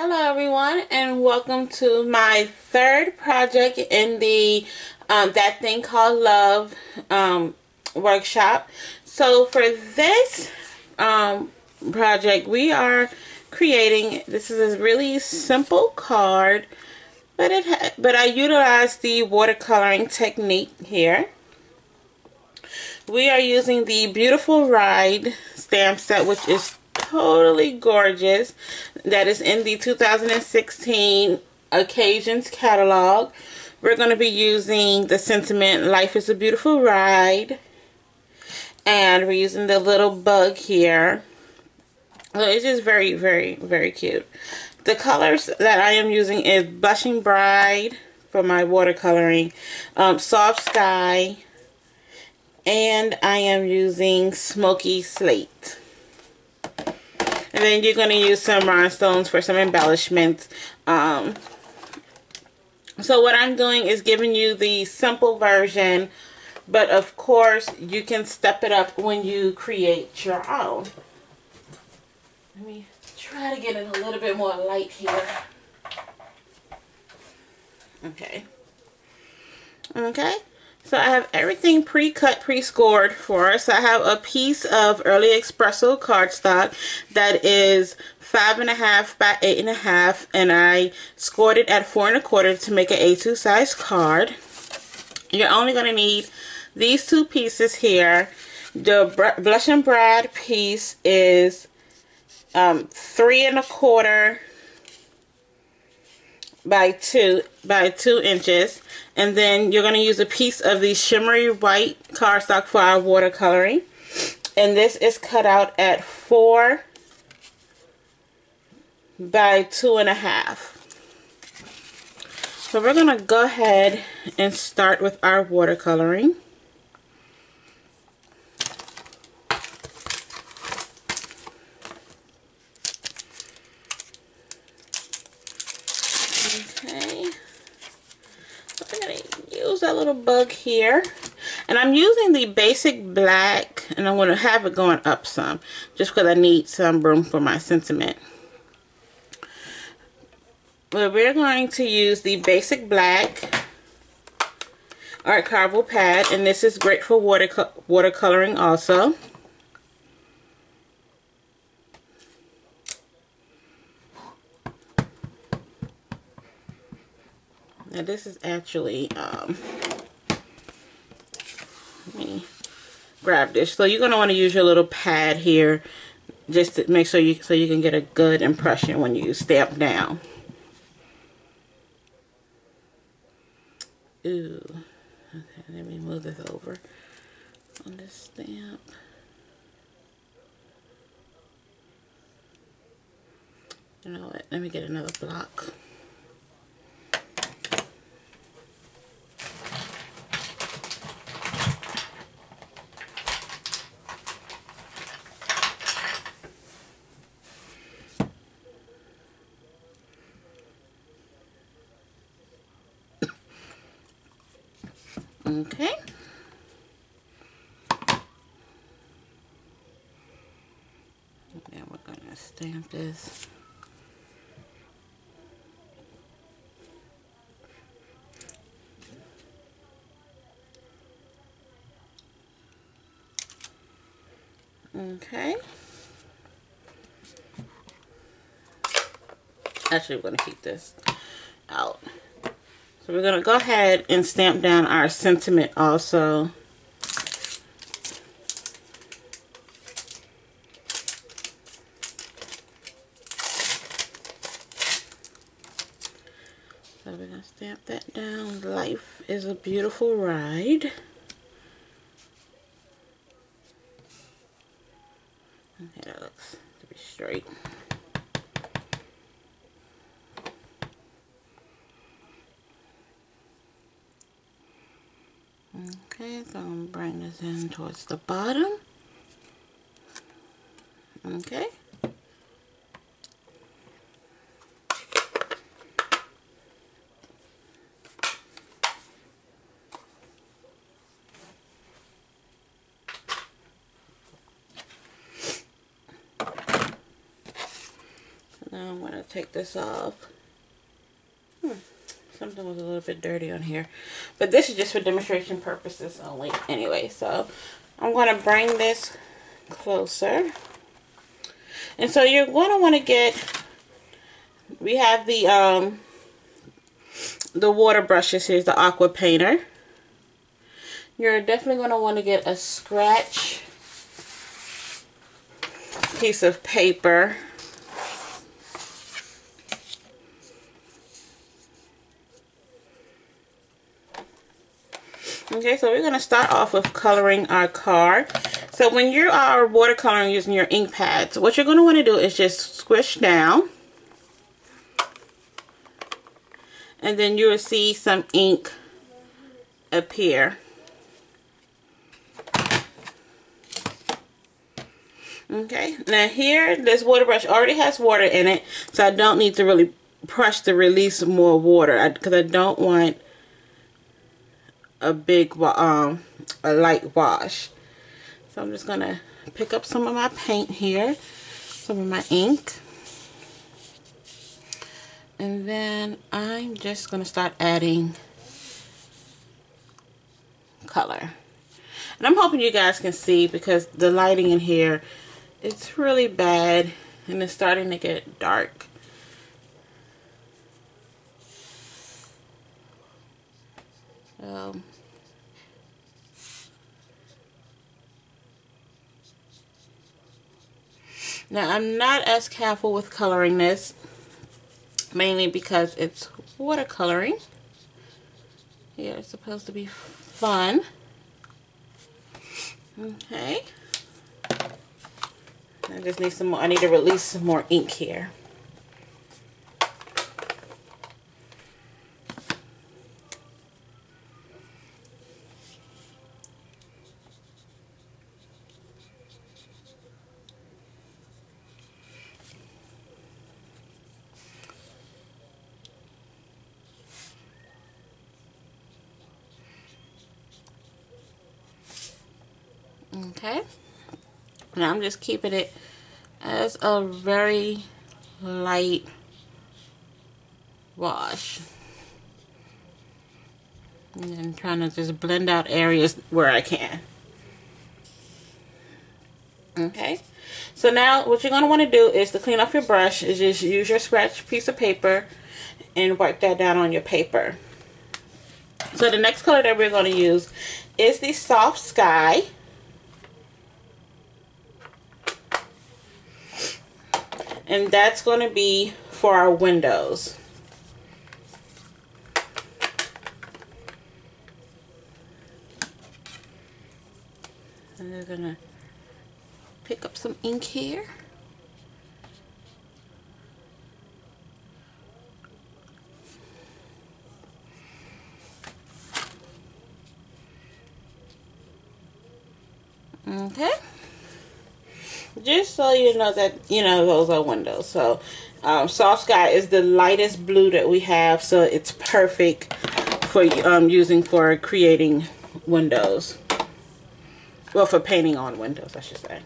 Hello everyone, and welcome to my third project in the That Thing Called Love workshop. So for this project, we are creating, this is a really simple card, but I utilized the watercoloring technique here. We are using the Beautiful Ride stamp set, which is totally gorgeous. That is in the 2016 Occasions catalog. We're going to be using the sentiment, Life is a Beautiful Ride. And we're using the little bug here. So it's just very, very, very cute. The colors that I am using is Blushing Bride for my watercoloring, Soft Sky, and I am using Smokey Slate. And then you're going to use some rhinestones for some embellishments. So what I'm doing is giving you the simple version, but of course you can step it up when you create your own. Let me try to get it a little bit more light here. Okay. So I have everything pre-cut, pre-scored for us. I have a piece of early Espresso cardstock that is 5.5 by 8.5, and I scored it at 4 1/4 to make an A2 size card. You're only going to need these two pieces here. The Blush and Bride piece is 3 1/4 by 2 inches, and then you're going to use a piece of the shimmery white cardstock for our watercoloring, and this is cut out at 4 by 2.5. So we're going to go ahead and start with our watercoloring. That little bug here, and I'm using the basic black, and I'm going to have it going up some just because I need some room for my sentiment. But we're going to use the basic black Archival pad, and this is great for watercoloring also. Now this is actually, let me grab this. So you're going to want to use your little pad here just to make sure you can get a good impression when you stamp down. Ooh. Okay, let me move this over on this stamp. You know what? Let me get another block. Okay. Now we're going to stamp this. Okay. Actually, we're going to keep this out. So we're going to go ahead and stamp down our sentiment also. So we're going to stamp that down. Life is a Beautiful Ride. Okay, that looks to be straight. Okay, so I'm going to bring this in towards the bottom. Okay. Now I'm going to take this off. Something was a little bit dirty on here. But this is just for demonstration purposes only anyway. So I'm going to bring this closer. And so you're going to want to get, we have the water brushes. Here's the aqua painter. You're definitely going to want to get a scratch piece of paper. Okay, so we're going to start off with coloring our card. So when you are watercoloring using your ink pads, what you're going to want to do is just squish down. And then you will see some ink appear. Okay, now here, this water brush already has water in it, so I don't need to really press to release more water because I don't want a big, a light wash. So I'm just going to pick up some of my paint here, some of my ink. And then I'm just going to start adding color. And I'm hoping you guys can see because the lighting in here, it's really bad and it's starting to get dark. So now I'm not as careful with coloring this, mainly because it's watercoloring. Here it's supposed to be fun. Okay. I just need some more. I need to release some more ink here. Okay. Now I'm just keeping it as a very light wash. And then trying to just blend out areas where I can. Okay. So now what you're going to want to do is to clean off your brush is just use your scratch piece of paper and wipe that down on your paper. So the next color that we're going to use is the Soft Sky. And that's going to be for our windows. And they're going to pick up some ink here. Okay. Just so you know that, those are windows. So, Soft Sky is the lightest blue that we have. So, it's perfect for using for creating windows. Well, for painting on windows, I should say.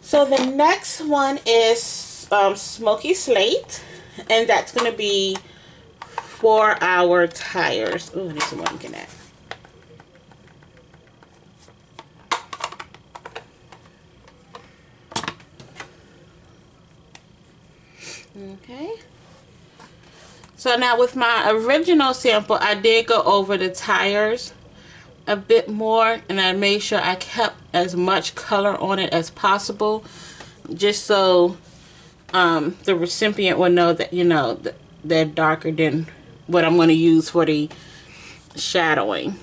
So, the next one is Smokey Slate. And that's going to be for our tires. Oh, I need some more ink in that. Okay. So now with my original sample, I did go over the tires a bit more, and I made sure I kept as much color on it as possible, just so the recipient will know that they're darker than what I'm going to use for the shadowing.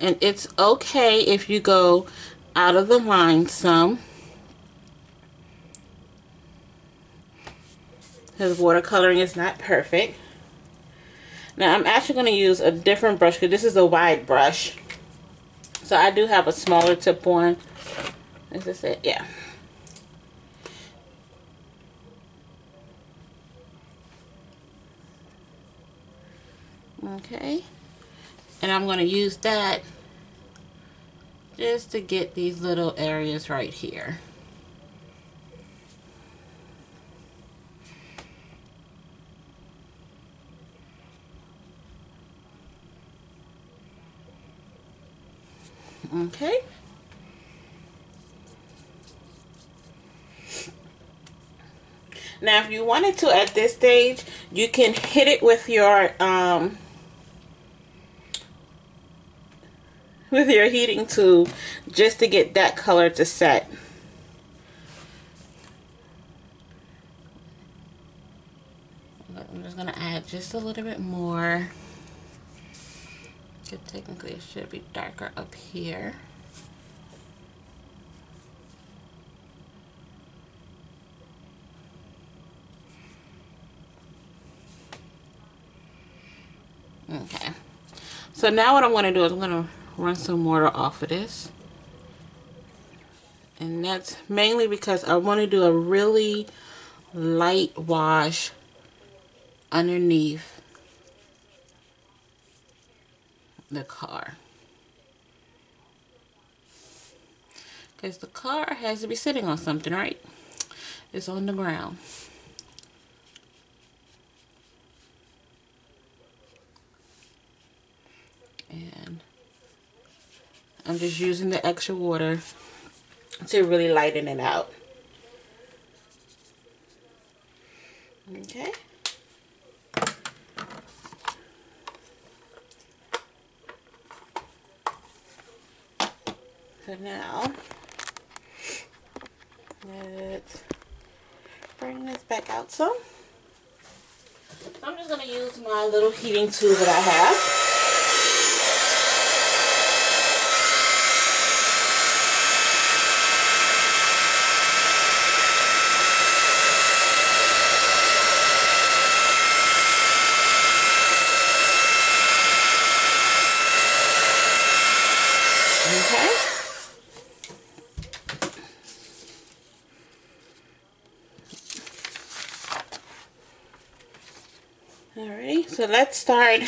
And it's okay if you go out of the line some, because watercoloring is not perfect. Now I'm actually going to use a different brush because this is a wide brush. So I do have a smaller tip one. Is this it? Yeah. Okay. And I'm going to use that just to get these little areas right here. Okay. Now if you wanted to at this stage, you can hit it with your heating tool just to get that color to set. I'm just gonna add just a little bit more. Technically it should be darker up here. Okay, so now what I'm going to do is I'm going to run some water off of this, and that's mainly because I want to do a really light wash underneath the car, because the car has to be sitting on something, right? It's on the ground. And I'm just using the extra water to really lighten it out. Okay. So now, let's bring this back out some. So I'm just going to use my little heating tool that I have. Alright, so let's start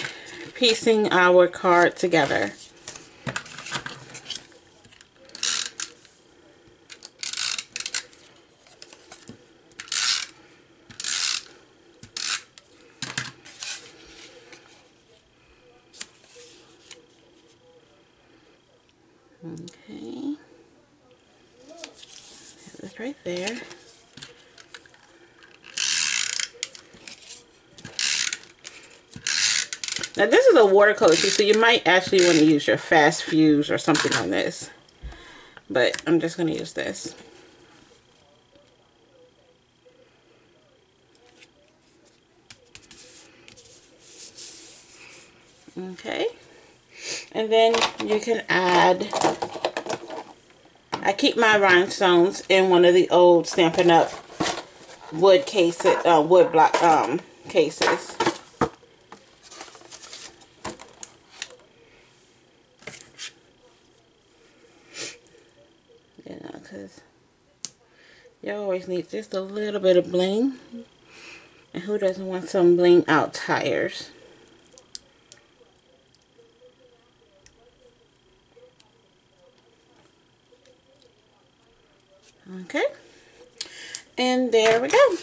piecing our card together. Okay, that's right there. Now this is a watercolor piece, so you might actually want to use your fast fuse or something on this. But I'm just going to use this. Okay. And then you can add, I keep my rhinestones in one of the old Stampin' Up wood cases, wood block cases. You know, because you always need just a little bit of bling. And who doesn't want some bling out tires? Okay. And there we go.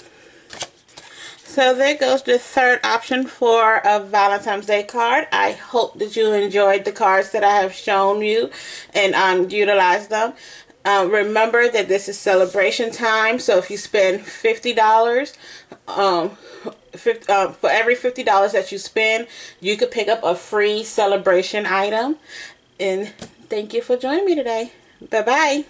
So there goes the third option for a Valentine's Day card. I hope that you enjoyed the cards that I have shown you and utilized them. Remember that this is celebration time, so if you spend $50, for every $50 that you spend, you could pick up a free celebration item. And thank you for joining me today. Bye-bye.